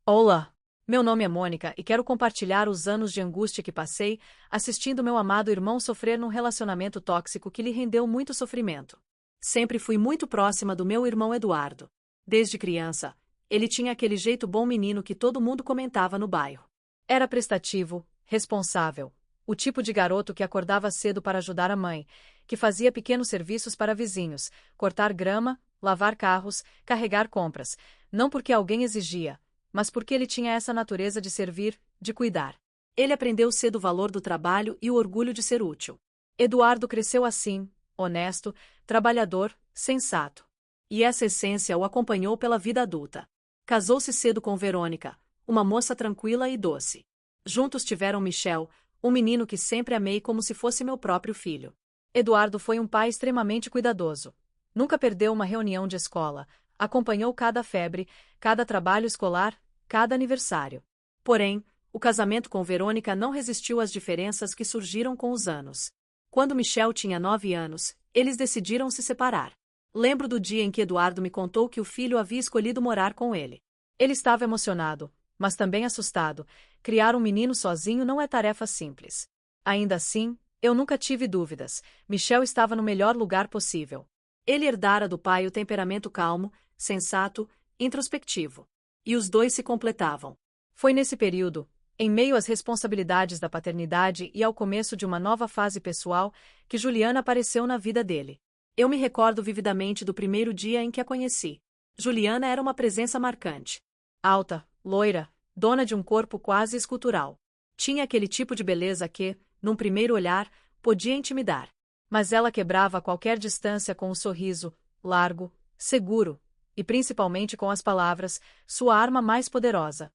Olá! Meu nome é Mônica e quero compartilhar os anos de angústia que passei assistindo meu amado irmão sofrer num relacionamento tóxico que lhe rendeu muito sofrimento. Sempre fui muito próxima do meu irmão Eduardo. Desde criança, ele tinha aquele jeito bom menino que todo mundo comentava no bairro. Era prestativo, responsável, o tipo de garoto que acordava cedo para ajudar a mãe, que fazia pequenos serviços para vizinhos, cortar grama, lavar carros, carregar compras, não porque alguém exigia, mas porque ele tinha essa natureza de servir, de cuidar. Ele aprendeu cedo o valor do trabalho e o orgulho de ser útil. Eduardo cresceu assim, honesto, trabalhador, sensato. E essa essência o acompanhou pela vida adulta. Casou-se cedo com Verônica, uma moça tranquila e doce. Juntos tiveram Michel, um menino que sempre amei como se fosse meu próprio filho. Eduardo foi um pai extremamente cuidadoso. Nunca perdeu uma reunião de escola, acompanhou cada febre, cada trabalho escolar, cada aniversário. Porém, o casamento com Verônica não resistiu às diferenças que surgiram com os anos. Quando Michel tinha 9 anos, eles decidiram se separar. Lembro do dia em que Eduardo me contou que o filho havia escolhido morar com ele. Ele estava emocionado, mas também assustado. Criar um menino sozinho não é tarefa simples. Ainda assim, eu nunca tive dúvidas. Michel estava no melhor lugar possível. Ele herdara do pai o temperamento calmo, sensato, introspectivo. E os dois se completavam. Foi nesse período, em meio às responsabilidades da paternidade e ao começo de uma nova fase pessoal, que Juliana apareceu na vida dele. Eu me recordo vividamente do primeiro dia em que a conheci. Juliana era uma presença marcante. Alta, loira, dona de um corpo quase escultural. Tinha aquele tipo de beleza que, num primeiro olhar, podia intimidar. Mas ela quebrava qualquer distância com um sorriso, largo, seguro, e principalmente com as palavras, sua arma mais poderosa.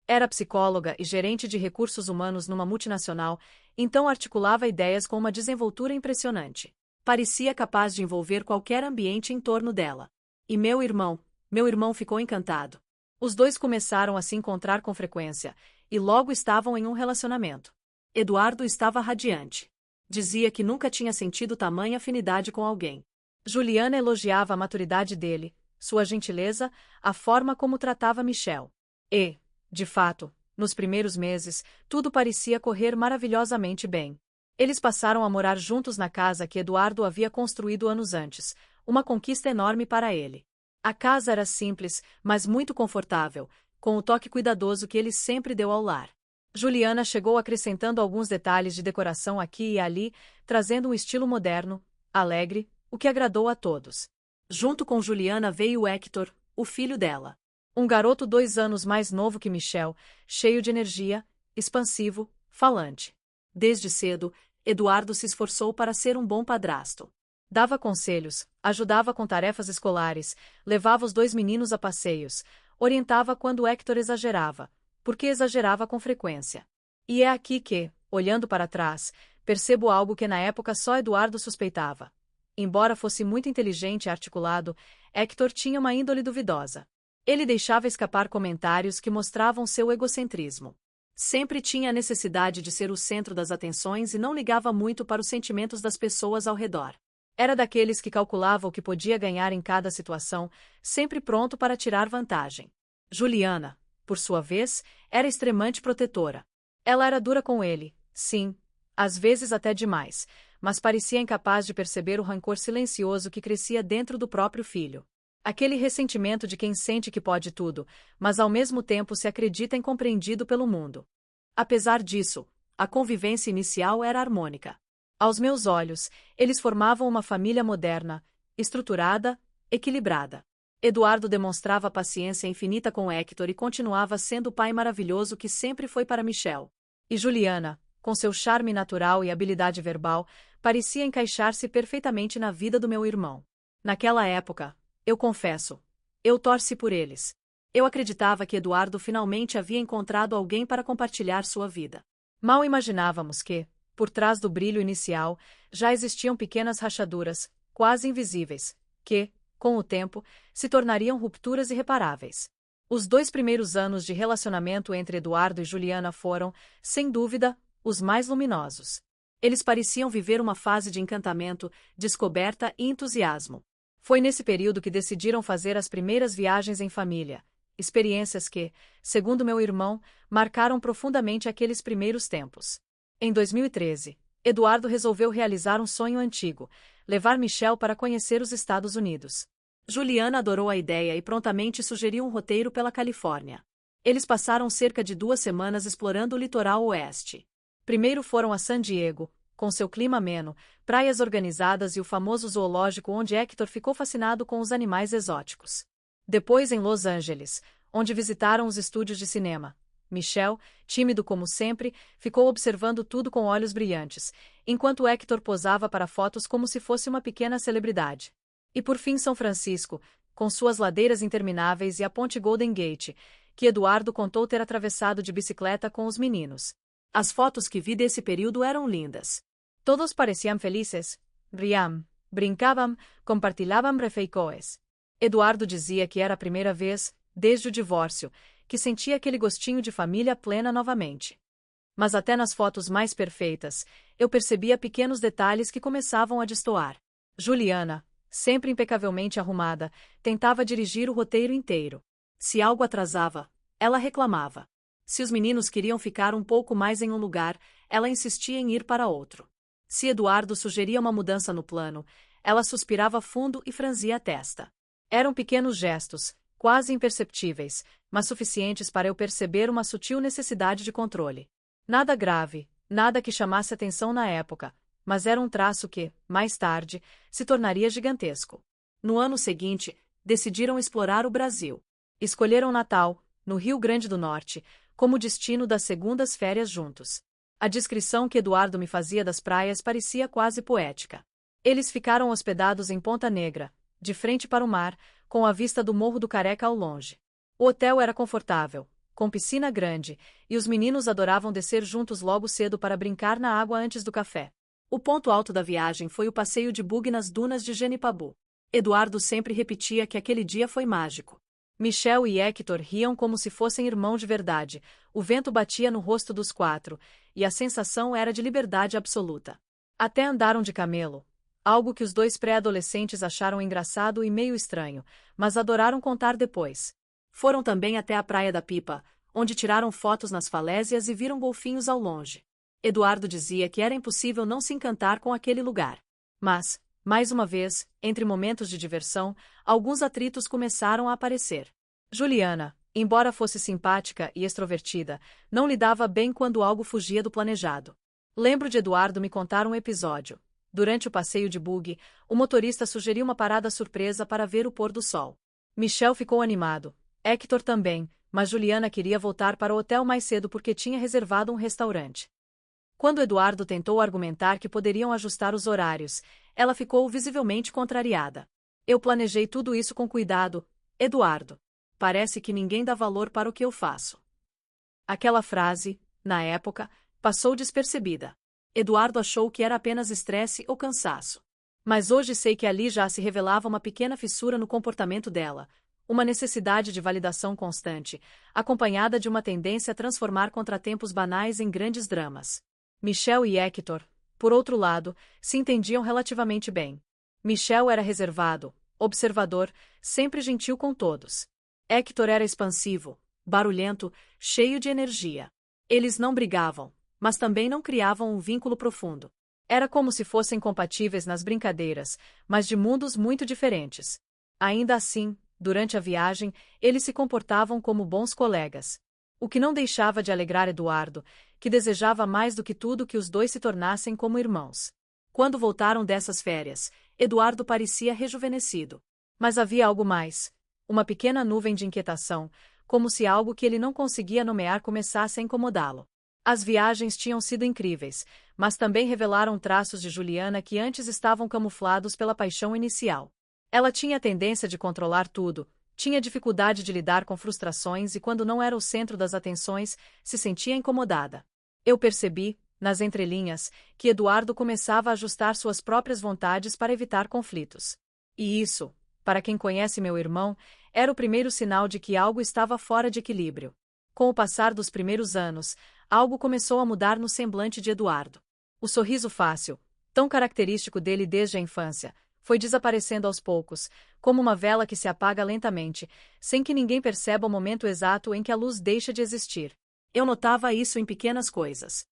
Era psicóloga e gerente de recursos humanos numa multinacional, então articulava ideias com uma desenvoltura impressionante. Parecia capaz de envolver qualquer ambiente em torno dela. E meu irmão ficou encantado. Os dois começaram a se encontrar com frequência, e logo estavam em um relacionamento. Eduardo estava radiante. Dizia que nunca tinha sentido tamanha afinidade com alguém. Juliana elogiava a maturidade dele, sua gentileza, a forma como tratava Michel. E, de fato, nos primeiros meses, tudo parecia correr maravilhosamente bem. Eles passaram a morar juntos na casa que Eduardo havia construído anos antes, uma conquista enorme para ele. A casa era simples, mas muito confortável, com o toque cuidadoso que ele sempre deu ao lar. Juliana chegou acrescentando alguns detalhes de decoração aqui e ali, trazendo um estilo moderno, alegre, o que agradou a todos. Junto com Juliana veio Hector, o filho dela. Um garoto 2 anos mais novo que Michel, cheio de energia, expansivo, falante. Desde cedo, Eduardo se esforçou para ser um bom padrasto. Dava conselhos, ajudava com tarefas escolares, levava os 2 meninos a passeios, orientava quando Hector exagerava, porque exagerava com frequência. E é aqui que, olhando para trás, percebo algo que na época só Eduardo suspeitava. Embora fosse muito inteligente e articulado, Hector tinha uma índole duvidosa. Ele deixava escapar comentários que mostravam seu egocentrismo. Sempre tinha a necessidade de ser o centro das atenções e não ligava muito para os sentimentos das pessoas ao redor. Era daqueles que calculava o que podia ganhar em cada situação, sempre pronto para tirar vantagem. Juliana, por sua vez, era extremamente protetora. Ela era dura com ele, sim, às vezes até demais, mas parecia incapaz de perceber o rancor silencioso que crescia dentro do próprio filho. Aquele ressentimento de quem sente que pode tudo, mas ao mesmo tempo se acredita incompreendido pelo mundo. Apesar disso, a convivência inicial era harmônica. Aos meus olhos, eles formavam uma família moderna, estruturada, equilibrada. Eduardo demonstrava paciência infinita com Hector e continuava sendo o pai maravilhoso que sempre foi para Michel. E Juliana, com seu charme natural e habilidade verbal, parecia encaixar-se perfeitamente na vida do meu irmão. Naquela época, eu confesso, eu torci por eles. Eu acreditava que Eduardo finalmente havia encontrado alguém para compartilhar sua vida. Mal imaginávamos que, por trás do brilho inicial, já existiam pequenas rachaduras, quase invisíveis, que, com o tempo, se tornariam rupturas irreparáveis. Os 2 primeiros anos de relacionamento entre Eduardo e Juliana foram, sem dúvida, os mais luminosos. Eles pareciam viver uma fase de encantamento, descoberta e entusiasmo. Foi nesse período que decidiram fazer as primeiras viagens em família, experiências que, segundo meu irmão, marcaram profundamente aqueles primeiros tempos. Em 2013, Eduardo resolveu realizar um sonho antigo, levar Michelle para conhecer os Estados Unidos. Juliana adorou a ideia e prontamente sugeriu um roteiro pela Califórnia. Eles passaram cerca de 2 semanas explorando o litoral oeste. Primeiro foram a San Diego, com seu clima ameno, praias organizadas e o famoso zoológico onde Hector ficou fascinado com os animais exóticos. Depois em Los Angeles, onde visitaram os estúdios de cinema. Michelle, tímido como sempre, ficou observando tudo com olhos brilhantes, enquanto Hector posava para fotos como se fosse uma pequena celebridade. E por fim São Francisco, com suas ladeiras intermináveis e a ponte Golden Gate, que Eduardo contou ter atravessado de bicicleta com os meninos. As fotos que vi desse período eram lindas. Todos pareciam felizes, riam, brincavam, compartilhavam refeições. Eduardo dizia que era a primeira vez, desde o divórcio, que sentia aquele gostinho de família plena novamente. Mas até nas fotos mais perfeitas, eu percebia pequenos detalhes que começavam a destoar. Juliana, sempre impecavelmente arrumada, tentava dirigir o roteiro inteiro. Se algo atrasava, ela reclamava. Se os meninos queriam ficar um pouco mais em um lugar, ela insistia em ir para outro. Se Eduardo sugeria uma mudança no plano, ela suspirava fundo e franzia a testa. Eram pequenos gestos, quase imperceptíveis, mas suficientes para eu perceber uma sutil necessidade de controle. Nada grave, nada que chamasse atenção na época, mas era um traço que, mais tarde, se tornaria gigantesco. No ano seguinte, decidiram explorar o Brasil. Escolheram Natal, no Rio Grande do Norte, como destino das segundas férias juntos. A descrição que Eduardo me fazia das praias parecia quase poética. Eles ficaram hospedados em Ponta Negra, de frente para o mar, com a vista do Morro do Careca ao longe. O hotel era confortável, com piscina grande, e os meninos adoravam descer juntos logo cedo para brincar na água antes do café. O ponto alto da viagem foi o passeio de buggy nas dunas de Genipabu. Eduardo sempre repetia que aquele dia foi mágico. Michelle e Hector riam como se fossem irmãos de verdade, o vento batia no rosto dos 4, e a sensação era de liberdade absoluta. Até andaram de camelo, algo que os 2 pré-adolescentes acharam engraçado e meio estranho, mas adoraram contar depois. Foram também até a Praia da Pipa, onde tiraram fotos nas falésias e viram golfinhos ao longe. Eduardo dizia que era impossível não se encantar com aquele lugar. Mas, mais uma vez, entre momentos de diversão, alguns atritos começaram a aparecer. Juliana, embora fosse simpática e extrovertida, não lidava bem quando algo fugia do planejado. Lembro de Eduardo me contar um episódio. Durante o passeio de buggy, o motorista sugeriu uma parada surpresa para ver o pôr do sol. Michelle ficou animado, Hector também, mas Juliana queria voltar para o hotel mais cedo porque tinha reservado um restaurante. Quando Eduardo tentou argumentar que poderiam ajustar os horários, ela ficou visivelmente contrariada. Eu planejei tudo isso com cuidado, Eduardo. Parece que ninguém dá valor para o que eu faço. Aquela frase, na época, passou despercebida. Eduardo achou que era apenas estresse ou cansaço. Mas hoje sei que ali já se revelava uma pequena fissura no comportamento dela, uma necessidade de validação constante, acompanhada de uma tendência a transformar contratempos banais em grandes dramas. Michelle e Hector, por outro lado, se entendiam relativamente bem. Michelle era reservado, observador, sempre gentil com todos. Hector era expansivo, barulhento, cheio de energia. Eles não brigavam, mas também não criavam um vínculo profundo. Era como se fossem compatíveis nas brincadeiras, mas de mundos muito diferentes. Ainda assim, durante a viagem, eles se comportavam como bons colegas. O que não deixava de alegrar Eduardo, que desejava mais do que tudo que os 2 se tornassem como irmãos. Quando voltaram dessas férias, Eduardo parecia rejuvenescido. Mas havia algo mais, uma pequena nuvem de inquietação, como se algo que ele não conseguia nomear começasse a incomodá-lo. As viagens tinham sido incríveis, mas também revelaram traços de Juliana que antes estavam camuflados pela paixão inicial. Ela tinha a tendência de controlar tudo, tinha dificuldade de lidar com frustrações e quando não era o centro das atenções, se sentia incomodada. Eu percebi, nas entrelinhas, que Eduardo começava a ajustar suas próprias vontades para evitar conflitos. E isso, para quem conhece meu irmão, era o primeiro sinal de que algo estava fora de equilíbrio. Com o passar dos primeiros anos, algo começou a mudar no semblante de Eduardo. O sorriso fácil, tão característico dele desde a infância, Foi desaparecendo aos poucos, como uma vela que se apaga lentamente, sem que ninguém perceba o momento exato em que a luz deixa de existir. Eu notava isso em pequenas coisas.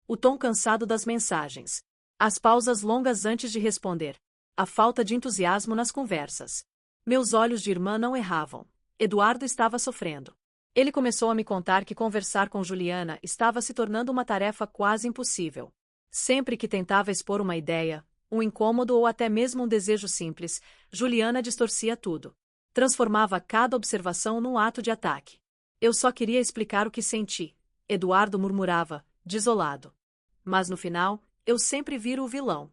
O tom cansado das mensagens. As pausas longas antes de responder. A falta de entusiasmo nas conversas. Meus olhos de irmã não erravam. Eduardo estava sofrendo. Ele começou a me contar que conversar com Juliana estava se tornando uma tarefa quase impossível. Sempre que tentava expor uma ideia, um incômodo ou até mesmo um desejo simples, Juliana distorcia tudo. Transformava cada observação num ato de ataque. Eu só queria explicar o que senti. Eduardo murmurava, desolado. Mas no final, eu sempre viro o vilão.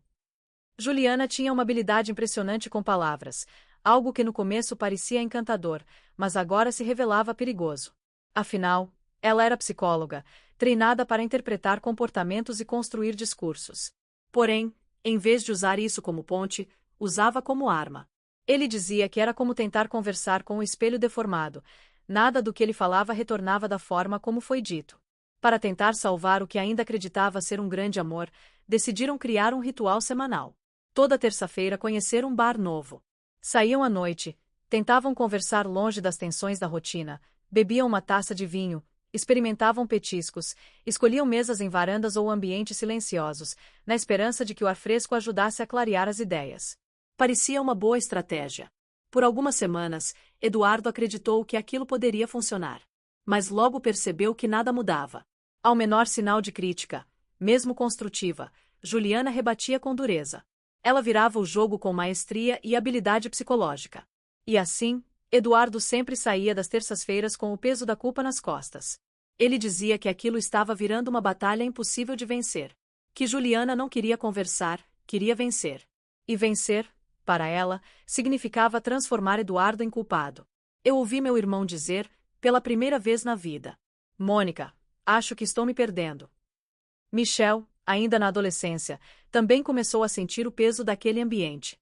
Juliana tinha uma habilidade impressionante com palavras, algo que no começo parecia encantador, mas agora se revelava perigoso. Afinal, ela era psicóloga, treinada para interpretar comportamentos e construir discursos. Porém, em vez de usar isso como ponte, usava como arma. Ele dizia que era como tentar conversar com um espelho deformado. Nada do que ele falava retornava da forma como foi dito. Para tentar salvar o que ainda acreditava ser um grande amor, decidiram criar um ritual semanal. Toda terça-feira conhecer um bar novo. Saíam à noite, tentavam conversar longe das tensões da rotina, bebiam uma taça de vinho, experimentavam petiscos, escolhiam mesas em varandas ou ambientes silenciosos, na esperança de que o ar fresco ajudasse a clarear as ideias. Parecia uma boa estratégia. Por algumas semanas, Eduardo acreditou que aquilo poderia funcionar. Mas logo percebeu que nada mudava. Ao menor sinal de crítica, mesmo construtiva, Juliana rebatia com dureza. Ela virava o jogo com maestria e habilidade psicológica. E assim, Eduardo sempre saía das terças-feiras com o peso da culpa nas costas. Ele dizia que aquilo estava virando uma batalha impossível de vencer. Que Juliana não queria conversar, queria vencer. E vencer, para ela, significava transformar Eduardo em culpado. Eu ouvi meu irmão dizer, pela primeira vez na vida: Mônica, acho que estou me perdendo. Michel, ainda na adolescência, também começou a sentir o peso daquele ambiente.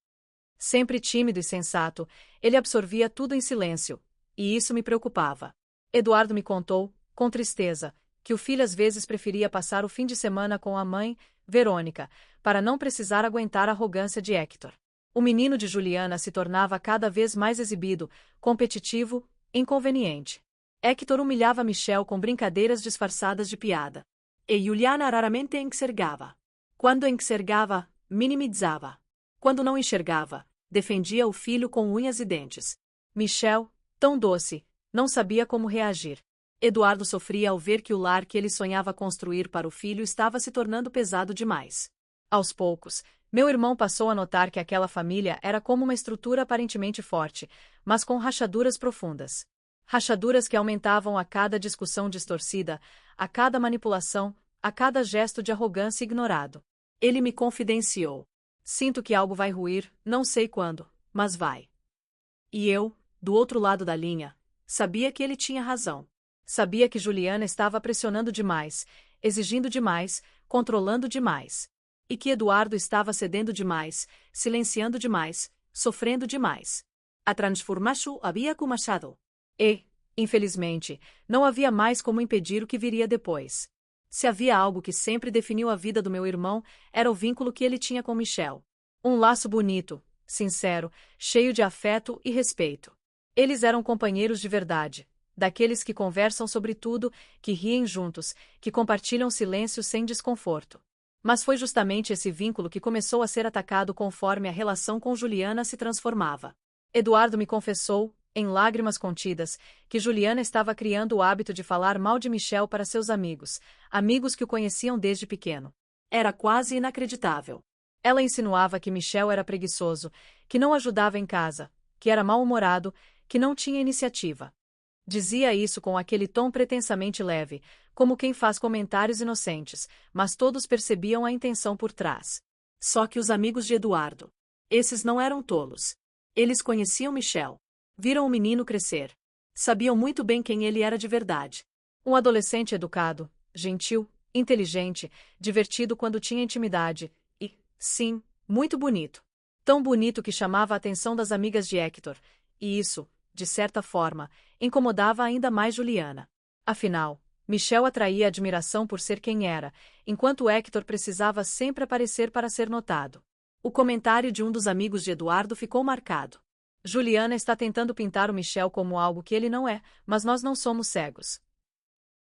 Sempre tímido e sensato, ele absorvia tudo em silêncio, e isso me preocupava. Eduardo me contou, com tristeza, que o filho às vezes preferia passar o fim de semana com a mãe, Verônica, para não precisar aguentar a arrogância de Héctor. O menino de Juliana se tornava cada vez mais exibido, competitivo, inconveniente. Héctor humilhava Michel com brincadeiras disfarçadas de piada. E Juliana raramente enxergava. Quando enxergava, minimizava. Quando não enxergava, defendia o filho com unhas e dentes. Michel, tão doce, não sabia como reagir. Eduardo sofria ao ver que o lar que ele sonhava construir para o filho estava se tornando pesado demais. Aos poucos, meu irmão passou a notar que aquela família era como uma estrutura aparentemente forte, mas com rachaduras profundas. Rachaduras que aumentavam a cada discussão distorcida, a cada manipulação, a cada gesto de arrogância ignorado. Ele me confidenciou: sinto que algo vai ruir, não sei quando, mas vai. E eu, do outro lado da linha, sabia que ele tinha razão. Sabia que Juliana estava pressionando demais, exigindo demais, controlando demais. E que Eduardo estava cedendo demais, silenciando demais, sofrendo demais. A transformação havia começado. E, infelizmente, não havia mais como impedir o que viria depois. Se havia algo que sempre definiu a vida do meu irmão, era o vínculo que ele tinha com Michel. Um laço bonito, sincero, cheio de afeto e respeito. Eles eram companheiros de verdade, daqueles que conversam sobre tudo, que riem juntos, que compartilham silêncio sem desconforto. Mas foi justamente esse vínculo que começou a ser atacado conforme a relação com Juliana se transformava. Eduardo me confessou, em lágrimas contidas, que Juliana estava criando o hábito de falar mal de Michel para seus amigos, amigos que o conheciam desde pequeno. Era quase inacreditável. Ela insinuava que Michel era preguiçoso, que não ajudava em casa, que era mal-humorado, que não tinha iniciativa. Dizia isso com aquele tom pretensamente leve, como quem faz comentários inocentes, mas todos percebiam a intenção por trás. Só que os amigos de Eduardo, esses não eram tolos. Eles conheciam Michel. Viram o menino crescer. Sabiam muito bem quem ele era de verdade. Um adolescente educado, gentil, inteligente, divertido quando tinha intimidade e, sim, muito bonito. Tão bonito que chamava a atenção das amigas de Héctor, e isso, de certa forma, incomodava ainda mais Juliana. Afinal, Michel atraía admiração por ser quem era, enquanto Héctor precisava sempre aparecer para ser notado. O comentário de um dos amigos de Eduardo ficou marcado. Juliana está tentando pintar o Michel como algo que ele não é, mas nós não somos cegos.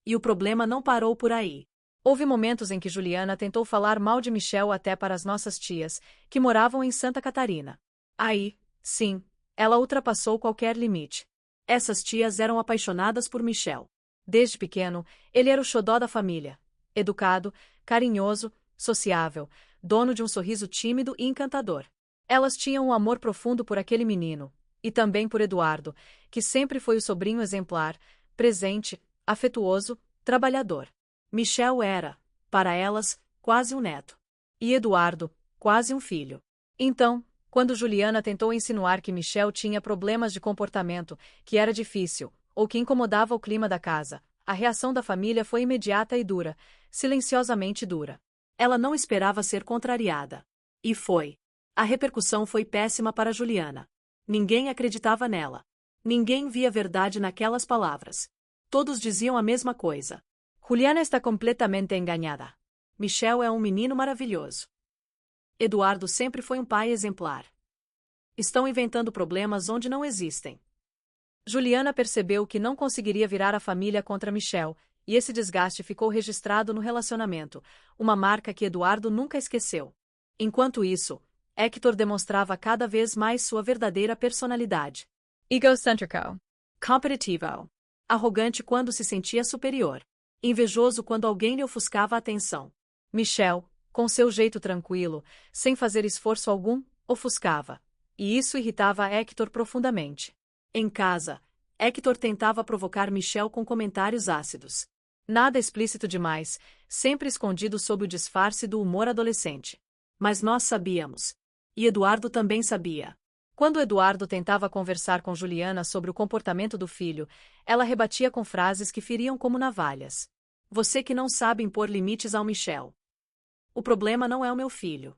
E o problema não parou por aí. Houve momentos em que Juliana tentou falar mal de Michel até para as nossas tias, que moravam em Santa Catarina. Aí, sim, ela ultrapassou qualquer limite. Essas tias eram apaixonadas por Michel. Desde pequeno, ele era o xodó da família. Educado, carinhoso, sociável, dono de um sorriso tímido e encantador. Elas tinham um amor profundo por aquele menino, e também por Eduardo, que sempre foi o sobrinho exemplar, presente, afetuoso, trabalhador. Michel era, para elas, quase um neto. E Eduardo, quase um filho. Então, quando Juliana tentou insinuar que Michel tinha problemas de comportamento, que era difícil, ou que incomodava o clima da casa, a reação da família foi imediata e dura, silenciosamente dura. Ela não esperava ser contrariada. E foi. A repercussão foi péssima para Juliana. Ninguém acreditava nela. Ninguém via verdade naquelas palavras. Todos diziam a mesma coisa. Juliana está completamente enganada. Michel é um menino maravilhoso. Eduardo sempre foi um pai exemplar. Estão inventando problemas onde não existem. Juliana percebeu que não conseguiria virar a família contra Michel, e esse desgaste ficou registrado no relacionamento, uma marca que Eduardo nunca esqueceu. Enquanto isso, Héctor demonstrava cada vez mais sua verdadeira personalidade. Egocêntrico. Competitivo. Arrogante quando se sentia superior. Invejoso quando alguém lhe ofuscava a atenção. Michel, com seu jeito tranquilo, sem fazer esforço algum, ofuscava. E isso irritava Héctor profundamente. Em casa, Héctor tentava provocar Michel com comentários ácidos. Nada explícito demais, sempre escondido sob o disfarce do humor adolescente. Mas nós sabíamos. E Eduardo também sabia. Quando Eduardo tentava conversar com Juliana sobre o comportamento do filho, ela rebatia com frases que feriam como navalhas. Você que não sabe impor limites ao Michel. O problema não é o meu filho.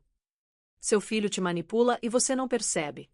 Seu filho te manipula e você não percebe.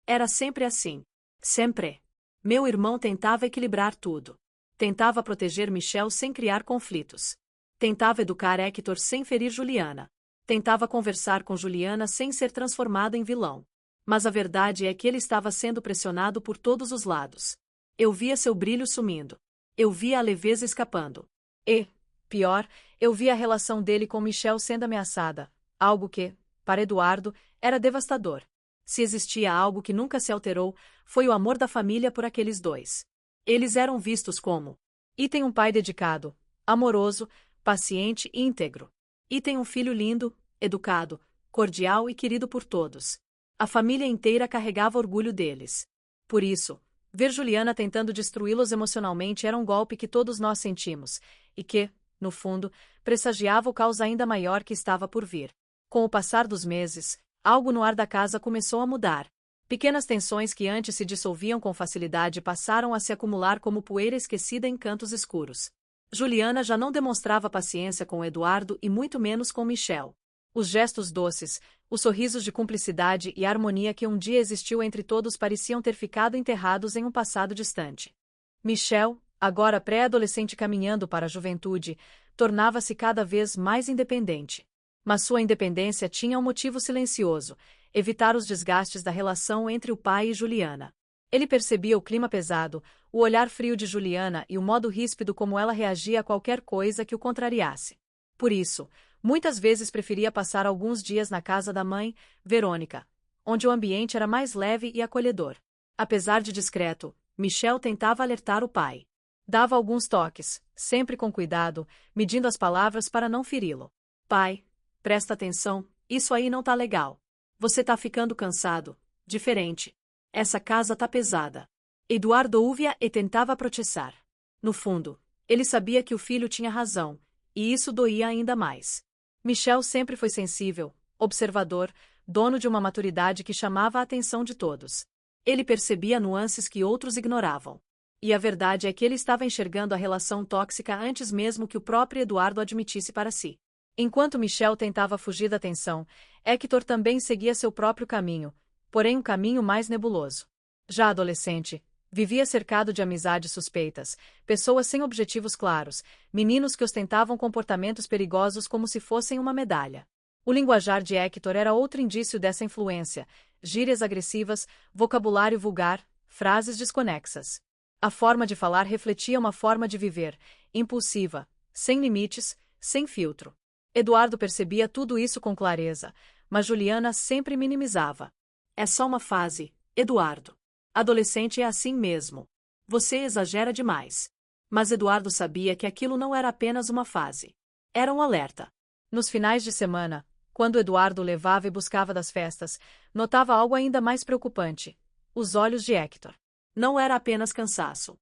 Era sempre assim. Sempre. Meu irmão tentava equilibrar tudo. Tentava proteger Michel sem criar conflitos. Tentava educar Héctor sem ferir Juliana. Tentava conversar com Juliana sem ser transformado em vilão. Mas a verdade é que ele estava sendo pressionado por todos os lados. Eu via seu brilho sumindo. Eu via a leveza escapando. E, pior, eu via a relação dele com Michel sendo ameaçada, algo que, para Eduardo, era devastador. Se existia algo que nunca se alterou, foi o amor da família por aqueles dois. Eles eram vistos como: e tem um pai dedicado, amoroso, paciente e íntegro. E tem um filho lindo, educado, cordial e querido por todos. A família inteira carregava orgulho deles. Por isso, ver Juliana tentando destruí-los emocionalmente era um golpe que todos nós sentimos, e que, no fundo, pressagiava o caos ainda maior que estava por vir. Com o passar dos meses, algo no ar da casa começou a mudar. Pequenas tensões que antes se dissolviam com facilidade passaram a se acumular como poeira esquecida em cantos escuros. Juliana já não demonstrava paciência com Eduardo e muito menos com Michel. Os gestos doces, os sorrisos de cumplicidade e harmonia que um dia existiu entre todos pareciam ter ficado enterrados em um passado distante. Michel, agora pré-adolescente caminhando para a juventude, tornava-se cada vez mais independente. Mas sua independência tinha um motivo silencioso: evitar os desgastes da relação entre o pai e Juliana. Ele percebia o clima pesado, o olhar frio de Juliana e o modo ríspido como ela reagia a qualquer coisa que o contrariasse. Por isso, muitas vezes preferia passar alguns dias na casa da mãe, Verônica, onde o ambiente era mais leve e acolhedor. Apesar de discreto, Michel tentava alertar o pai. Dava alguns toques, sempre com cuidado, medindo as palavras para não feri-lo. Pai, presta atenção, isso aí não tá legal. Você tá ficando cansado, diferente. Essa casa tá pesada. Eduardo ouvia e tentava protestar. No fundo, ele sabia que o filho tinha razão, e isso doía ainda mais. Michel sempre foi sensível, observador, dono de uma maturidade que chamava a atenção de todos. Ele percebia nuances que outros ignoravam. E a verdade é que ele estava enxergando a relação tóxica antes mesmo que o próprio Eduardo admitisse para si. Enquanto Michel tentava fugir da atenção, Héctor também seguia seu próprio caminho, porém um caminho mais nebuloso. Já adolescente, vivia cercado de amizades suspeitas, pessoas sem objetivos claros, meninos que ostentavam comportamentos perigosos como se fossem uma medalha. O linguajar de Hector era outro indício dessa influência: gírias agressivas, vocabulário vulgar, frases desconexas. A forma de falar refletia uma forma de viver, impulsiva, sem limites, sem filtro. Eduardo percebia tudo isso com clareza, mas Juliana sempre minimizava. É só uma fase, Eduardo. Adolescente é assim mesmo. Você exagera demais. Mas Eduardo sabia que aquilo não era apenas uma fase. Era um alerta. Nos finais de semana, quando Eduardo levava e buscava das festas, notava algo ainda mais preocupante: os olhos de Hector. Não era apenas cansaço.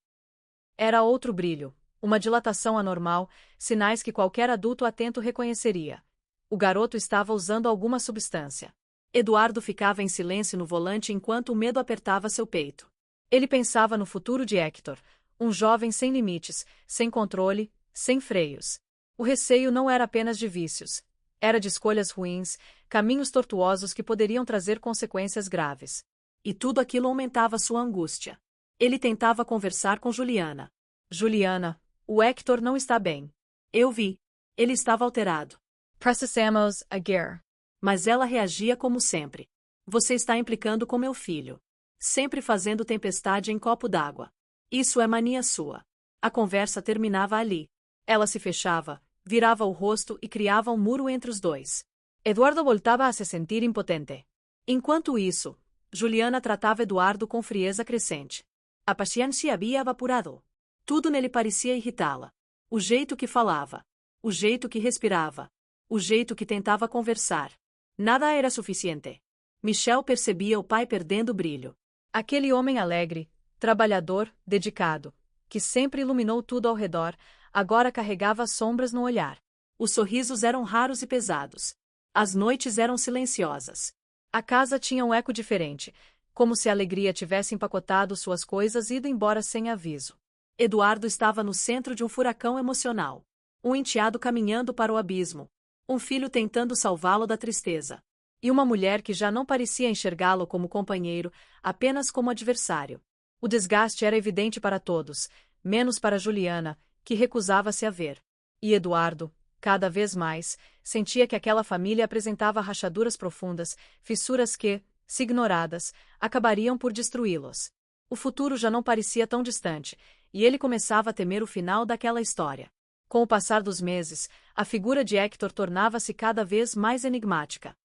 Era outro brilho, uma dilatação anormal, sinais que qualquer adulto atento reconheceria. O garoto estava usando alguma substância. Eduardo ficava em silêncio no volante enquanto o medo apertava seu peito. Ele pensava no futuro de Hector, um jovem sem limites, sem controle, sem freios. O receio não era apenas de vícios. Era de escolhas ruins, caminhos tortuosos que poderiam trazer consequências graves. E tudo aquilo aumentava sua angústia. Ele tentava conversar com Juliana. Juliana, o Hector não está bem. Eu vi. Ele estava alterado. Precisamos agir. Mas ela reagia como sempre. Você está implicando com meu filho. Sempre fazendo tempestade em copo d'água. Isso é mania sua. A conversa terminava ali. Ela se fechava, virava o rosto e criava um muro entre os dois. Eduardo voltava a se sentir impotente. Enquanto isso, Juliana tratava Eduardo com frieza crescente. A paciência havia evaporado. Tudo nele parecia irritá-la. O jeito que falava. O jeito que respirava. O jeito que tentava conversar. Nada era suficiente. Michel percebia o pai perdendo o brilho. Aquele homem alegre, trabalhador, dedicado, que sempre iluminou tudo ao redor, agora carregava sombras no olhar. Os sorrisos eram raros e pesados. As noites eram silenciosas. A casa tinha um eco diferente, como se a alegria tivesse empacotado suas coisas e ido embora sem aviso. Eduardo estava no centro de um furacão emocional. Um enteado caminhando para o abismo. Um filho tentando salvá-lo da tristeza. E uma mulher que já não parecia enxergá-lo como companheiro, apenas como adversário. O desgaste era evidente para todos, menos para Juliana, que recusava-se a ver. E Eduardo, cada vez mais, sentia que aquela família apresentava rachaduras profundas, fissuras que, se ignoradas, acabariam por destruí-los. O futuro já não parecia tão distante, e ele começava a temer o final daquela história. Com o passar dos meses, a figura de Hector tornava-se cada vez mais enigmática.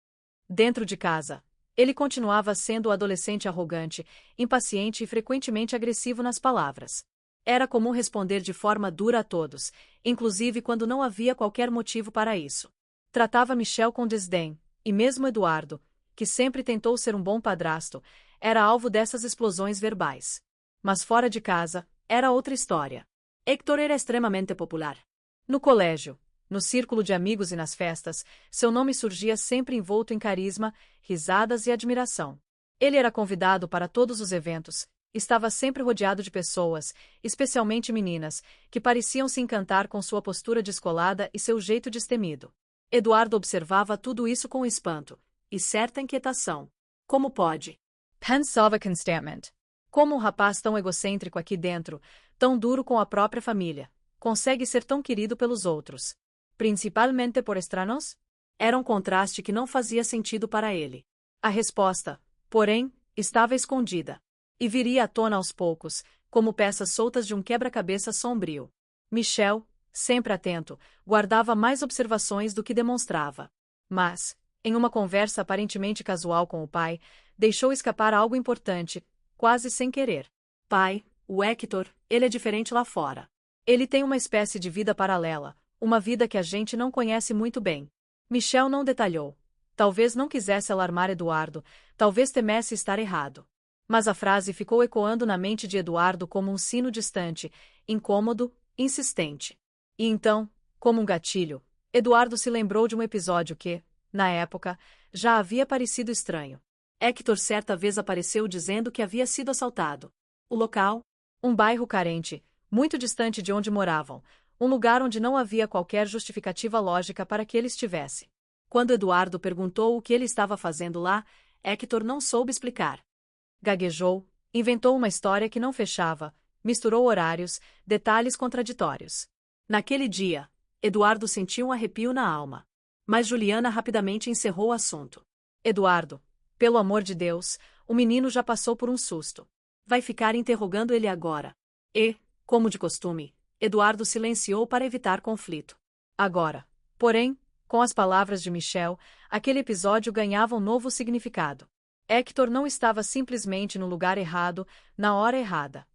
Dentro de casa, ele continuava sendo o adolescente arrogante, impaciente e frequentemente agressivo nas palavras. Era comum responder de forma dura a todos, inclusive quando não havia qualquer motivo para isso. Tratava Michel com desdém, e mesmo Eduardo, que sempre tentou ser um bom padrasto, era alvo dessas explosões verbais. Mas fora de casa, era outra história. Hector era extremamente popular. No colégio, no círculo de amigos e nas festas, seu nome surgia sempre envolto em carisma, risadas e admiração. Ele era convidado para todos os eventos, estava sempre rodeado de pessoas, especialmente meninas, que pareciam se encantar com sua postura descolada e seu jeito destemido. Eduardo observava tudo isso com espanto e certa inquietação. Como pode? Pensava constantemente. Como um rapaz tão egocêntrico aqui dentro, tão duro com a própria família, consegue ser tão querido pelos outros? Principalmente por estranhos? Era um contraste que não fazia sentido para ele. A resposta, porém, estava escondida. E viria à tona aos poucos, como peças soltas de um quebra-cabeça sombrio. Michel, sempre atento, guardava mais observações do que demonstrava. Mas, em uma conversa aparentemente casual com o pai, deixou escapar algo importante, quase sem querer. Pai, o Hector, ele é diferente lá fora. Ele tem uma espécie de vida paralela, uma vida que a gente não conhece muito bem. Michel não detalhou. Talvez não quisesse alarmar Eduardo, talvez temesse estar errado. Mas a frase ficou ecoando na mente de Eduardo como um sino distante, incômodo, insistente. E então, como um gatilho, Eduardo se lembrou de um episódio que, na época, já havia parecido estranho. Hector certa vez apareceu dizendo que havia sido assaltado. O local? Um bairro carente, muito distante de onde moravam, um lugar onde não havia qualquer justificativa lógica para que ele estivesse. Quando Eduardo perguntou o que ele estava fazendo lá, Hector não soube explicar. Gaguejou, inventou uma história que não fechava, misturou horários, detalhes contraditórios. Naquele dia, Eduardo sentiu um arrepio na alma. Mas Juliana rapidamente encerrou o assunto. Eduardo, pelo amor de Deus, o menino já passou por um susto. Vai ficar interrogando ele agora. E, como de costume, Eduardo silenciou para evitar conflito. Agora, porém, com as palavras de Michel, aquele episódio ganhava um novo significado. Héctor não estava simplesmente no lugar errado, na hora errada.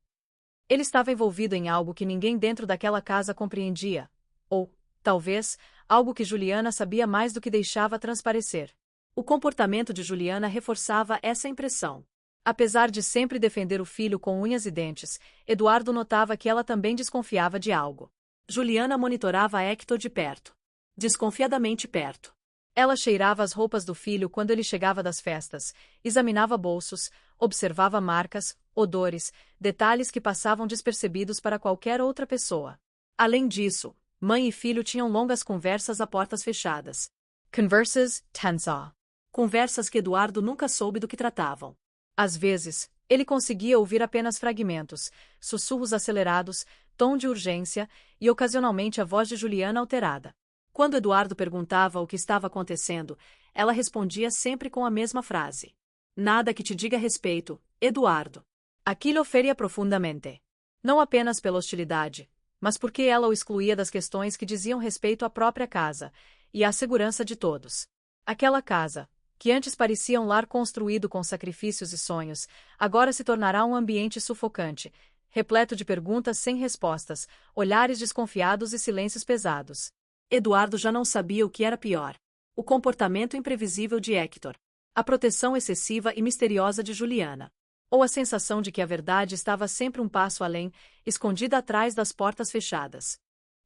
Ele estava envolvido em algo que ninguém dentro daquela casa compreendia. Ou, talvez, algo que Juliana sabia mais do que deixava transparecer. O comportamento de Juliana reforçava essa impressão. Apesar de sempre defender o filho com unhas e dentes, Eduardo notava que ela também desconfiava de algo. Juliana monitorava Héctor de perto. Desconfiadamente perto. Ela cheirava as roupas do filho quando ele chegava das festas, examinava bolsos, observava marcas, odores, detalhes que passavam despercebidos para qualquer outra pessoa. Além disso, mãe e filho tinham longas conversas a portas fechadas. Conversas tensa. Conversas que Eduardo nunca soube do que tratavam. Às vezes, ele conseguia ouvir apenas fragmentos, sussurros acelerados, tom de urgência e ocasionalmente a voz de Juliana alterada. Quando Eduardo perguntava o que estava acontecendo, ela respondia sempre com a mesma frase. Nada que te diga respeito, Eduardo. Aquilo o feria profundamente. Não apenas pela hostilidade, mas porque ela o excluía das questões que diziam respeito à própria casa e à segurança de todos. Aquela casa, que antes parecia um lar construído com sacrifícios e sonhos, agora se tornará um ambiente sufocante, repleto de perguntas sem respostas, olhares desconfiados e silêncios pesados. Eduardo já não sabia o que era pior. O comportamento imprevisível de Héctor, a proteção excessiva e misteriosa de Juliana, ou a sensação de que a verdade estava sempre um passo além, escondida atrás das portas fechadas.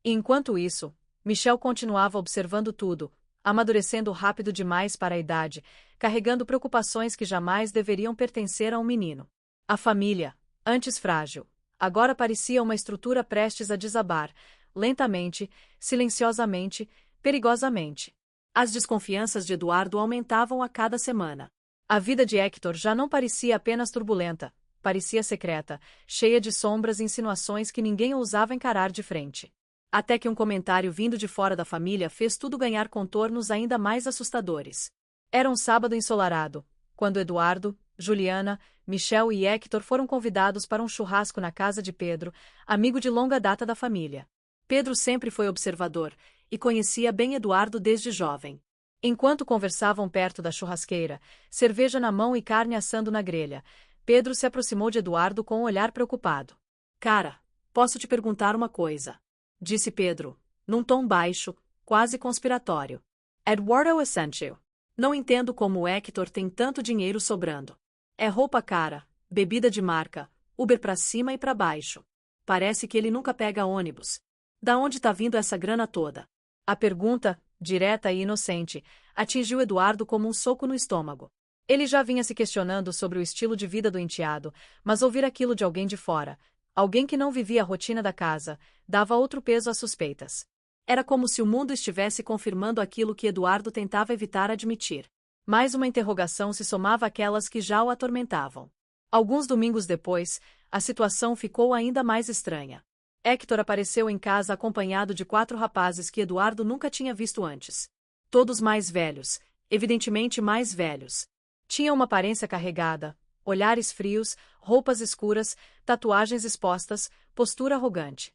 E enquanto isso, Michel continuava observando tudo, amadurecendo rápido demais para a idade, carregando preocupações que jamais deveriam pertencer a um menino. A família, antes frágil, agora parecia uma estrutura prestes a desabar, lentamente, silenciosamente, perigosamente. As desconfianças de Eduardo aumentavam a cada semana. A vida de Héctor já não parecia apenas turbulenta, parecia secreta, cheia de sombras e insinuações que ninguém ousava encarar de frente. Até que um comentário vindo de fora da família fez tudo ganhar contornos ainda mais assustadores. Era um sábado ensolarado, quando Eduardo, Juliana, Michel e Héctor foram convidados para um churrasco na casa de Pedro, amigo de longa data da família. Pedro sempre foi observador e conhecia bem Eduardo desde jovem. Enquanto conversavam perto da churrasqueira, cerveja na mão e carne assando na grelha, Pedro se aproximou de Eduardo com um olhar preocupado. Cara, posso te perguntar uma coisa? Disse Pedro, num tom baixo, quase conspiratório. Eduardo Asensio. Não entendo como o Héctor tem tanto dinheiro sobrando. É roupa cara, bebida de marca, Uber pra cima e pra baixo. Parece que ele nunca pega ônibus. Da onde tá vindo essa grana toda? A pergunta, direta e inocente, atingiu Eduardo como um soco no estômago. Ele já vinha se questionando sobre o estilo de vida do enteado, mas ouvir aquilo de alguém de fora, alguém que não vivia a rotina da casa, dava outro peso às suspeitas. Era como se o mundo estivesse confirmando aquilo que Eduardo tentava evitar admitir. Mais uma interrogação se somava àquelas que já o atormentavam. Alguns domingos depois, a situação ficou ainda mais estranha. Héctor apareceu em casa acompanhado de 4 rapazes que Eduardo nunca tinha visto antes. Todos mais velhos, evidentemente mais velhos. Tinham uma aparência carregada, olhares frios, roupas escuras, tatuagens expostas, postura arrogante.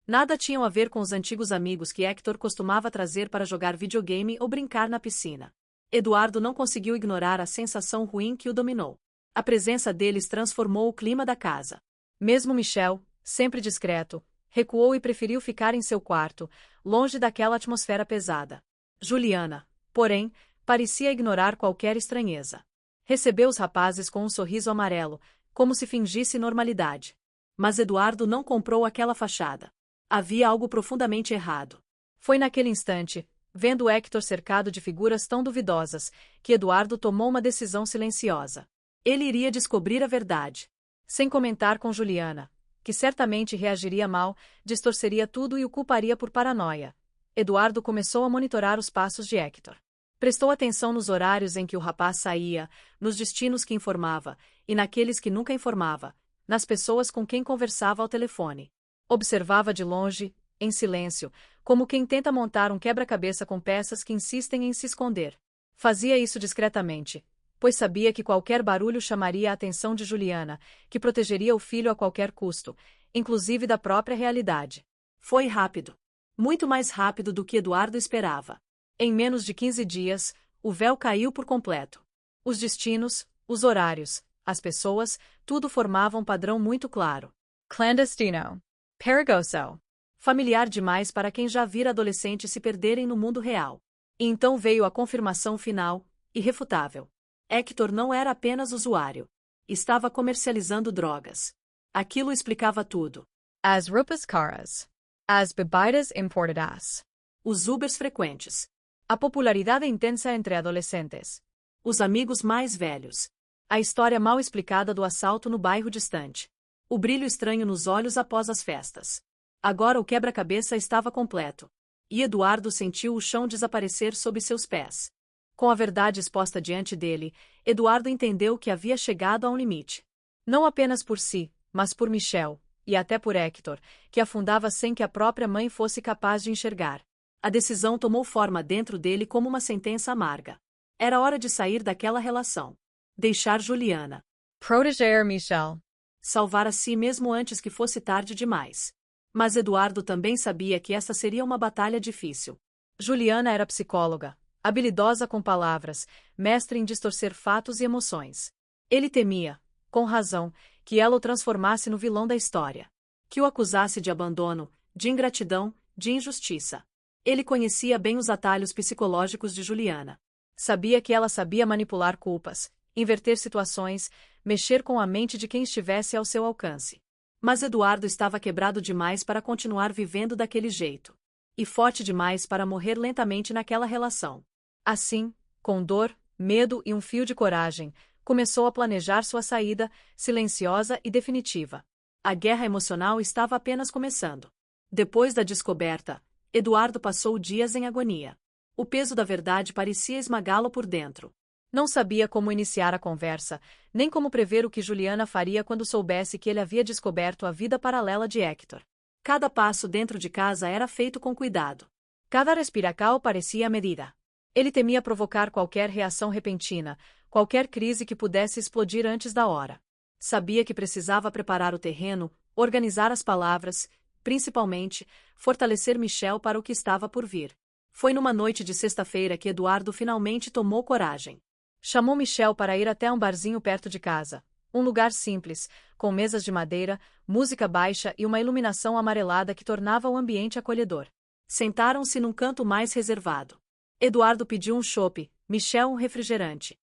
Nada tinham a ver com os antigos amigos que Héctor costumava trazer para jogar videogame ou brincar na piscina. Eduardo não conseguiu ignorar a sensação ruim que o dominou. A presença deles transformou o clima da casa. Mesmo Michel, sempre discreto, recuou e preferiu ficar em seu quarto, longe daquela atmosfera pesada. Juliana, porém, parecia ignorar qualquer estranheza. Recebeu os rapazes com um sorriso amarelo, como se fingisse normalidade. Mas Eduardo não comprou aquela fachada. Havia algo profundamente errado. Foi naquele instante, vendo Héctor cercado de figuras tão duvidosas, que Eduardo tomou uma decisão silenciosa. Ele iria descobrir a verdade. Sem comentar com Juliana, que certamente reagiria mal, distorceria tudo e o culparia por paranoia. Eduardo começou a monitorar os passos de Héctor. Prestou atenção nos horários em que o rapaz saía, nos destinos que informava, e naqueles que nunca informava, nas pessoas com quem conversava ao telefone. Observava de longe, em silêncio, como quem tenta montar um quebra-cabeça com peças que insistem em se esconder. Fazia isso discretamente, pois sabia que qualquer barulho chamaria a atenção de Juliana, que protegeria o filho a qualquer custo, inclusive da própria realidade. Foi rápido. Muito mais rápido do que Eduardo esperava. Em menos de 15 dias, o véu caiu por completo. Os destinos, os horários, as pessoas, tudo formava um padrão muito claro. Clandestino. Perigoso. Familiar demais para quem já vira adolescentes se perderem no mundo real. E então veio a confirmação final, irrefutável. Héctor não era apenas usuário. Estava comercializando drogas. Aquilo explicava tudo. As roupas caras. As bebidas importadas. Os Ubers frequentes. A popularidade intensa entre adolescentes. Os amigos mais velhos. A história mal explicada do assalto no bairro distante. O brilho estranho nos olhos após as festas. Agora o quebra-cabeça estava completo. E Eduardo sentiu o chão desaparecer sob seus pés. Com a verdade exposta diante dele, Eduardo entendeu que havia chegado a um limite. Não apenas por si, mas por Michel, e até por Héctor, que afundava sem que a própria mãe fosse capaz de enxergar. A decisão tomou forma dentro dele como uma sentença amarga. Era hora de sair daquela relação. Deixar Juliana. Proteger Michel. Salvar a si mesmo antes que fosse tarde demais. Mas Eduardo também sabia que essa seria uma batalha difícil. Juliana era psicóloga, habilidosa com palavras, mestre em distorcer fatos e emoções. Ele temia, com razão, que ela o transformasse no vilão da história. Que o acusasse de abandono, de ingratidão, de injustiça. Ele conhecia bem os atalhos psicológicos de Juliana. Sabia que ela sabia manipular culpas, inverter situações, mexer com a mente de quem estivesse ao seu alcance. Mas Eduardo estava quebrado demais para continuar vivendo daquele jeito. E forte demais para morrer lentamente naquela relação. Assim, com dor, medo e um fio de coragem, começou a planejar sua saída, silenciosa e definitiva. A guerra emocional estava apenas começando. Depois da descoberta, Eduardo passou dias em agonia. O peso da verdade parecia esmagá-lo por dentro. Não sabia como iniciar a conversa, nem como prever o que Juliana faria quando soubesse que ele havia descoberto a vida paralela de Héctor. Cada passo dentro de casa era feito com cuidado. Cada respiracal parecia medida. Ele temia provocar qualquer reação repentina, qualquer crise que pudesse explodir antes da hora. Sabia que precisava preparar o terreno, organizar as palavras, principalmente, fortalecer Michel para o que estava por vir. Foi numa noite de sexta-feira que Eduardo finalmente tomou coragem. Chamou Michel para ir até um barzinho perto de casa. Um lugar simples, com mesas de madeira, música baixa e uma iluminação amarelada que tornava o ambiente acolhedor. Sentaram-se num canto mais reservado. Eduardo pediu um chopp, Michel um refrigerante.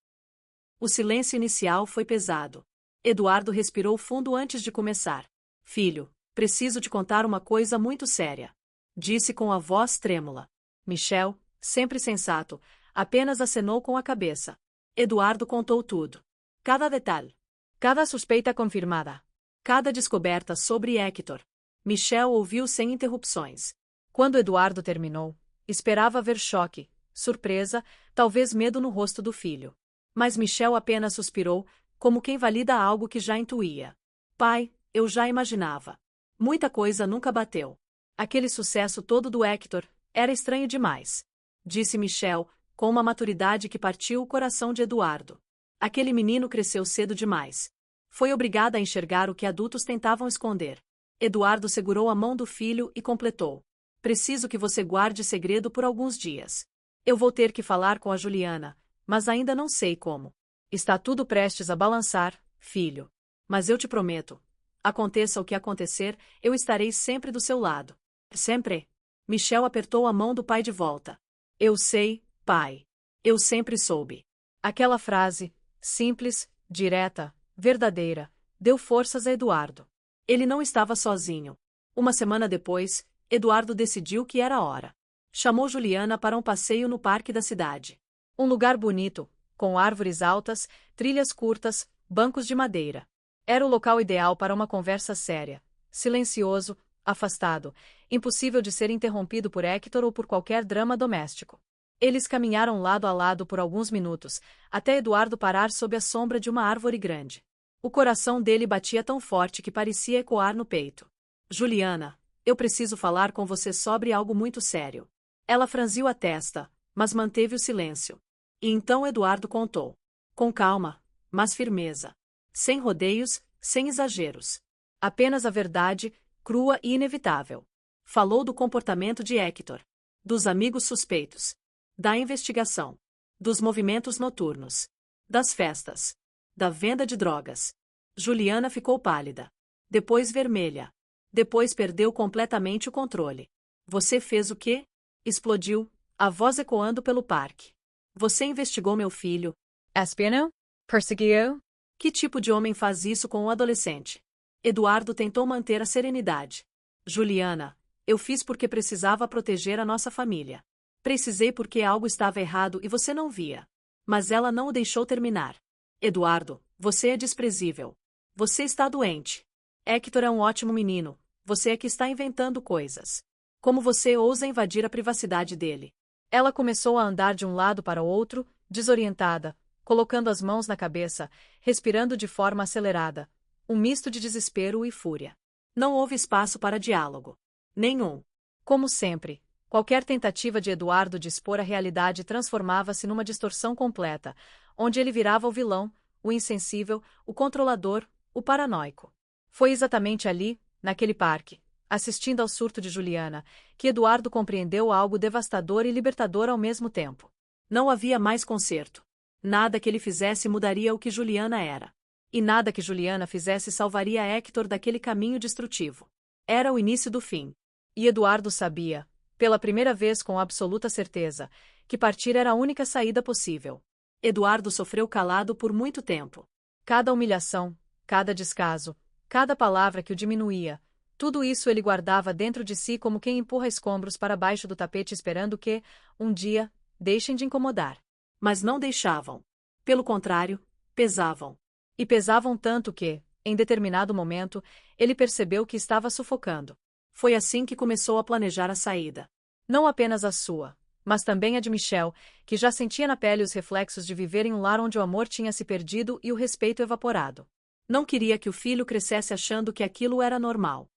O silêncio inicial foi pesado. Eduardo respirou fundo antes de começar. Filho, preciso te contar uma coisa muito séria. Disse com a voz trêmula. Michel, sempre sensato, apenas acenou com a cabeça. Eduardo contou tudo. Cada detalhe. Cada suspeita confirmada. Cada descoberta sobre Héctor. Michel ouviu sem interrupções. Quando Eduardo terminou, esperava ver choque, surpresa, talvez medo no rosto do filho. Mas Michel apenas suspirou, como quem valida algo que já intuía. Pai, eu já imaginava. Muita coisa nunca bateu. Aquele sucesso todo do Héctor era estranho demais. Disse Michel, com uma maturidade que partiu o coração de Eduardo. Aquele menino cresceu cedo demais. Foi obrigado a enxergar o que adultos tentavam esconder. Eduardo segurou a mão do filho e completou. Preciso que você guarde segredo por alguns dias. Eu vou ter que falar com a Juliana, mas ainda não sei como. Está tudo prestes a balançar, filho. Mas eu te prometo. Aconteça o que acontecer, eu estarei sempre do seu lado. Sempre. Michel apertou a mão do pai de volta. Eu sei, pai. Eu sempre soube. Aquela frase, simples, direta, verdadeira, deu forças a Eduardo. Ele não estava sozinho. Uma semana depois, Eduardo decidiu que era hora. Chamou Juliana para um passeio no parque da cidade. Um lugar bonito, com árvores altas, trilhas curtas, bancos de madeira. Era o local ideal para uma conversa séria, silencioso, afastado, impossível de ser interrompido por Héctor ou por qualquer drama doméstico. Eles caminharam lado a lado por alguns minutos, até Eduardo parar sob a sombra de uma árvore grande. O coração dele batia tão forte que parecia ecoar no peito. Juliana, Eu preciso falar com você sobre algo muito sério. Ela franziu a testa, mas manteve o silêncio. E então Eduardo contou. Com calma, mas firmeza. Sem rodeios, sem exageros. Apenas a verdade, crua e inevitável. Falou do comportamento de Hector. Dos amigos suspeitos. Da investigação. Dos movimentos noturnos. Das festas. Da venda de drogas. Juliana ficou pálida. Depois vermelha. Depois perdeu completamente o controle. Você fez o quê? Explodiu, a voz ecoando pelo parque. Você investigou meu filho. Espionó? Perseguiu? Que tipo de homem faz isso com um adolescente? Eduardo tentou manter a serenidade. Juliana, eu fiz porque precisava proteger a nossa família. Precisei porque algo estava errado e você não via. Mas ela não o deixou terminar. Eduardo, você é desprezível. Você está doente. Hector é um ótimo menino. Você é que está inventando coisas. Como você ousa invadir a privacidade dele? Ela começou a andar de um lado para o outro, desorientada, colocando as mãos na cabeça, respirando de forma acelerada, um misto de desespero e fúria. Não houve espaço para diálogo. Nenhum. Como sempre, qualquer tentativa de Eduardo de expor a realidade transformava-se numa distorção completa, onde ele virava o vilão, o insensível, o controlador, o paranoico. Foi exatamente ali, naquele parque, assistindo ao surto de Juliana, que Eduardo compreendeu algo devastador e libertador ao mesmo tempo. Não havia mais conserto. Nada que ele fizesse mudaria o que Juliana era. E nada que Juliana fizesse salvaria Hector daquele caminho destrutivo. Era o início do fim. E Eduardo sabia, pela primeira vez com absoluta certeza, que partir era a única saída possível. Eduardo sofreu calado por muito tempo. Cada humilhação, cada descaso, cada palavra que o diminuía, tudo isso ele guardava dentro de si como quem empurra escombros para baixo do tapete esperando que, um dia, deixem de incomodar. Mas não deixavam. Pelo contrário, pesavam. E pesavam tanto que, em determinado momento, ele percebeu que estava sufocando. Foi assim que começou a planejar a saída. Não apenas a sua, mas também a de Michel, que já sentia na pele os reflexos de viver em um lar onde o amor tinha se perdido e o respeito evaporado. Não queria que o filho crescesse achando que aquilo era normal.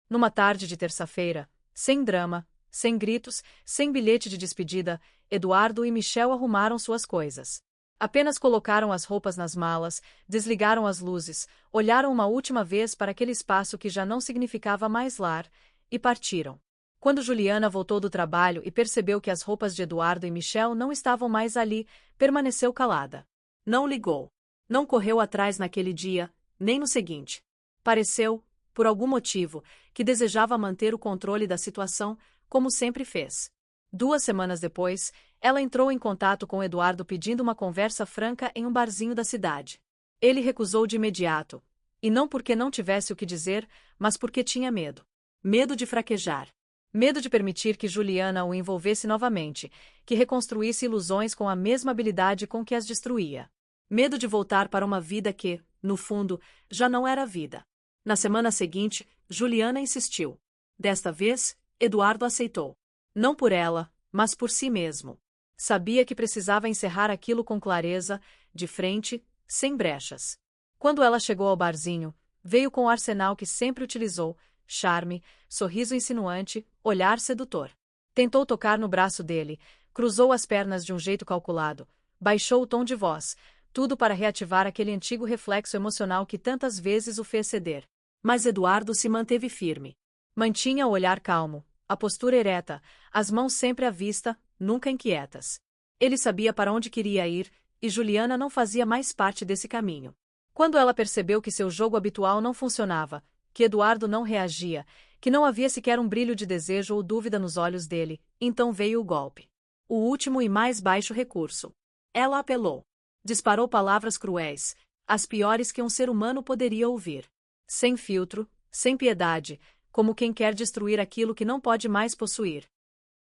Numa tarde de terça-feira, sem drama, sem gritos, sem bilhete de despedida, Eduardo e Michel arrumaram suas coisas. Apenas colocaram as roupas nas malas, desligaram as luzes, olharam uma última vez para aquele espaço que já não significava mais lar, e partiram. Quando Juliana voltou do trabalho e percebeu que as roupas de Eduardo e Michel não estavam mais ali, permaneceu calada. Não ligou. Não correu atrás naquele dia, nem no seguinte. Pareceu, por algum motivo, que desejava manter o controle da situação, como sempre fez. 2 semanas depois, ela entrou em contato com Eduardo pedindo uma conversa franca em um barzinho da cidade. Ele recusou de imediato, e não porque não tivesse o que dizer, mas porque tinha medo. Medo de fraquejar. Medo de permitir que Juliana o envolvesse novamente, que reconstruísse ilusões com a mesma habilidade com que as destruía. Medo de voltar para uma vida que, no fundo, já não era vida. Na semana seguinte, Juliana insistiu. Desta vez, Eduardo aceitou. Não por ela, mas por si mesmo. Sabia que precisava encerrar aquilo com clareza, de frente, sem brechas. Quando ela chegou ao barzinho, veio com o arsenal que sempre utilizou: charme, sorriso insinuante, olhar sedutor. Tentou tocar no braço dele, cruzou as pernas de um jeito calculado, baixou o tom de voz, tudo para reativar aquele antigo reflexo emocional que tantas vezes o fez ceder. Mas Eduardo se manteve firme. Mantinha o olhar calmo, a postura ereta, as mãos sempre à vista, nunca inquietas. Ele sabia para onde queria ir, e Juliana não fazia mais parte desse caminho. Quando ela percebeu que seu jogo habitual não funcionava, que Eduardo não reagia, que não havia sequer um brilho de desejo ou dúvida nos olhos dele, então veio o golpe. O último e mais baixo recurso. Ela apelou. Disparou palavras cruéis, as piores que um ser humano poderia ouvir. Sem filtro, sem piedade, como quem quer destruir aquilo que não pode mais possuir.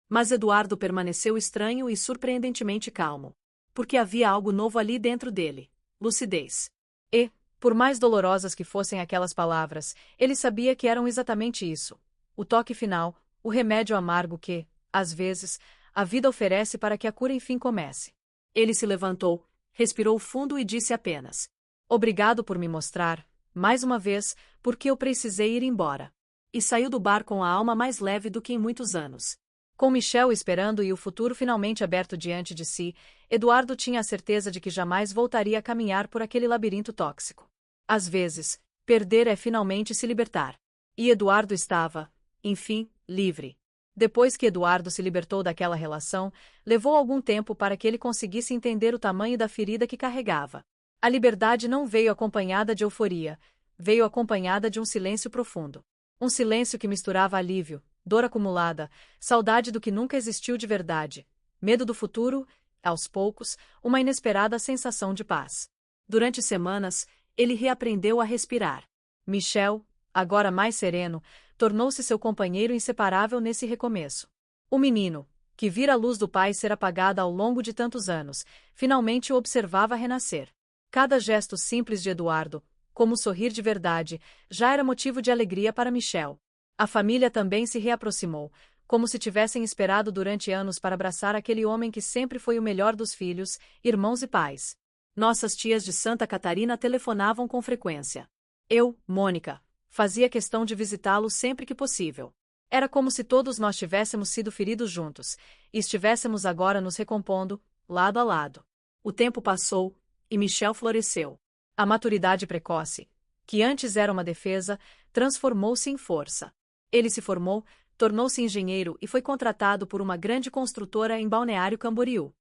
Mas Eduardo permaneceu estranho e surpreendentemente calmo. Porque havia algo novo ali dentro dele: lucidez. E, por mais dolorosas que fossem aquelas palavras, ele sabia que eram exatamente isso: o toque final, o remédio amargo que, às vezes, a vida oferece para que a cura enfim comece. Ele se levantou, respirou fundo e disse apenas: obrigado por me mostrar, mais uma vez, porque eu precisei ir embora. E saiu do bar com a alma mais leve do que em muitos anos. Com Michel esperando e o futuro finalmente aberto diante de si, Eduardo tinha a certeza de que jamais voltaria a caminhar por aquele labirinto tóxico. Às vezes, perder é finalmente se libertar. E Eduardo estava, enfim, livre. Depois que Eduardo se libertou daquela relação, levou algum tempo para que ele conseguisse entender o tamanho da ferida que carregava. A liberdade não veio acompanhada de euforia, veio acompanhada de um silêncio profundo. Um silêncio que misturava alívio, dor acumulada, saudade do que nunca existiu de verdade, medo do futuro, aos poucos, uma inesperada sensação de paz. Durante semanas, ele reaprendeu a respirar. Michel, agora mais sereno, tornou-se seu companheiro inseparável nesse recomeço. O menino, que vira a luz do pai ser apagada ao longo de tantos anos, finalmente o observava renascer. Cada gesto simples de Eduardo, como sorrir de verdade, já era motivo de alegria para Michel. A família também se reaproximou, como se tivessem esperado durante anos para abraçar aquele homem que sempre foi o melhor dos filhos, irmãos e pais. Nossas tias de Santa Catarina telefonavam com frequência. Eu, Mônica, fazia questão de visitá-lo sempre que possível. Era como se todos nós tivéssemos sido feridos juntos, e estivéssemos agora nos recompondo, lado a lado. O tempo passou, e Michel floresceu. A maturidade precoce, que antes era uma defesa, transformou-se em força. Ele se formou, tornou-se engenheiro e foi contratado por uma grande construtora em Balneário Camboriú.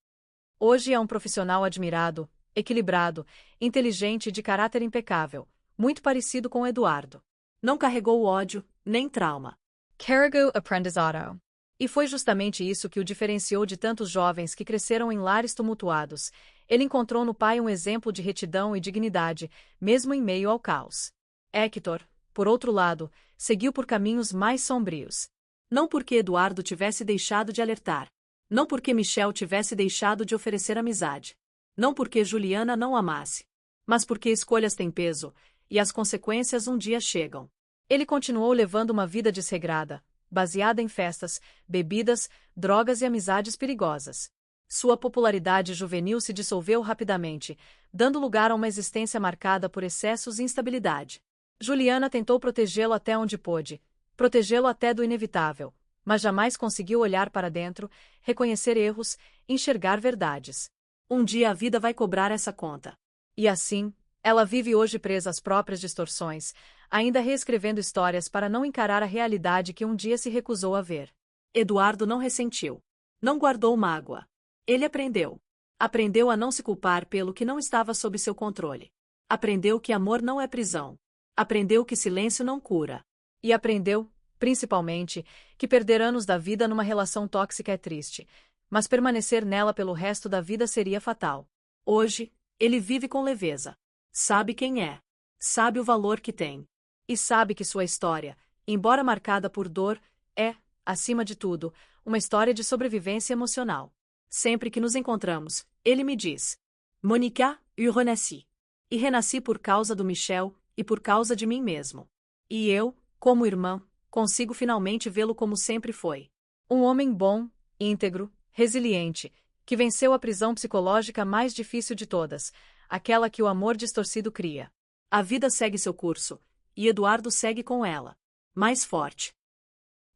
Hoje é um profissional admirado, equilibrado, inteligente e de caráter impecável, muito parecido com Eduardo. Não carregou ódio, nem trauma. Carregou aprendizado. E foi justamente isso que o diferenciou de tantos jovens que cresceram em lares tumultuados. Ele encontrou no pai um exemplo de retidão e dignidade, mesmo em meio ao caos. Héctor, por outro lado, seguiu por caminhos mais sombrios. Não porque Eduardo tivesse deixado de alertar. Não porque Michel tivesse deixado de oferecer amizade. Não porque Juliana não amasse. Mas porque escolhas têm peso, e as consequências um dia chegam. Ele continuou levando uma vida desregrada, baseada em festas, bebidas, drogas e amizades perigosas. Sua popularidade juvenil se dissolveu rapidamente, dando lugar a uma existência marcada por excessos e instabilidade. Juliana tentou protegê-lo até onde pôde, protegê-lo até do inevitável, mas jamais conseguiu olhar para dentro, reconhecer erros, enxergar verdades. Um dia a vida vai cobrar essa conta. E assim, ela vive hoje presa às próprias distorções, ainda reescrevendo histórias para não encarar a realidade que um dia se recusou a ver. Eduardo não ressentiu. Não guardou mágoa. Ele aprendeu. Aprendeu a não se culpar pelo que não estava sob seu controle. Aprendeu que amor não é prisão. Aprendeu que silêncio não cura. E aprendeu, principalmente, que perder anos da vida numa relação tóxica é triste, mas permanecer nela pelo resto da vida seria fatal. Hoje, ele vive com leveza. Sabe quem é. Sabe o valor que tem. E sabe que sua história, embora marcada por dor, é, acima de tudo, uma história de sobrevivência emocional. Sempre que nos encontramos, ele me diz: Monica, eu renasci. E renasci por causa do Michel e por causa de mim mesmo. E eu, como irmã, consigo finalmente vê-lo como sempre foi. Um homem bom, íntegro, resiliente, que venceu a prisão psicológica mais difícil de todas, aquela que o amor distorcido cria. A vida segue seu curso, e Eduardo segue com ela. Mais forte.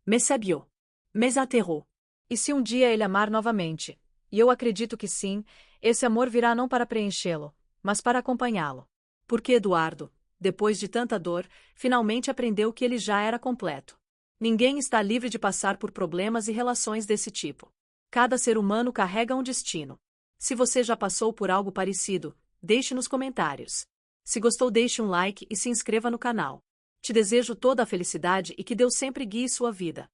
Me sabiou. Me aterrou. E se um dia ele amar novamente, e eu acredito que sim, esse amor virá não para preenchê-lo, mas para acompanhá-lo. Porque Eduardo, depois de tanta dor, finalmente aprendeu que ele já era completo. Ninguém está livre de passar por problemas e relações desse tipo. Cada ser humano carrega um destino. Se você já passou por algo parecido, deixe nos comentários. Se gostou, deixe um like e se inscreva no canal. Te desejo toda a felicidade e que Deus sempre guie sua vida.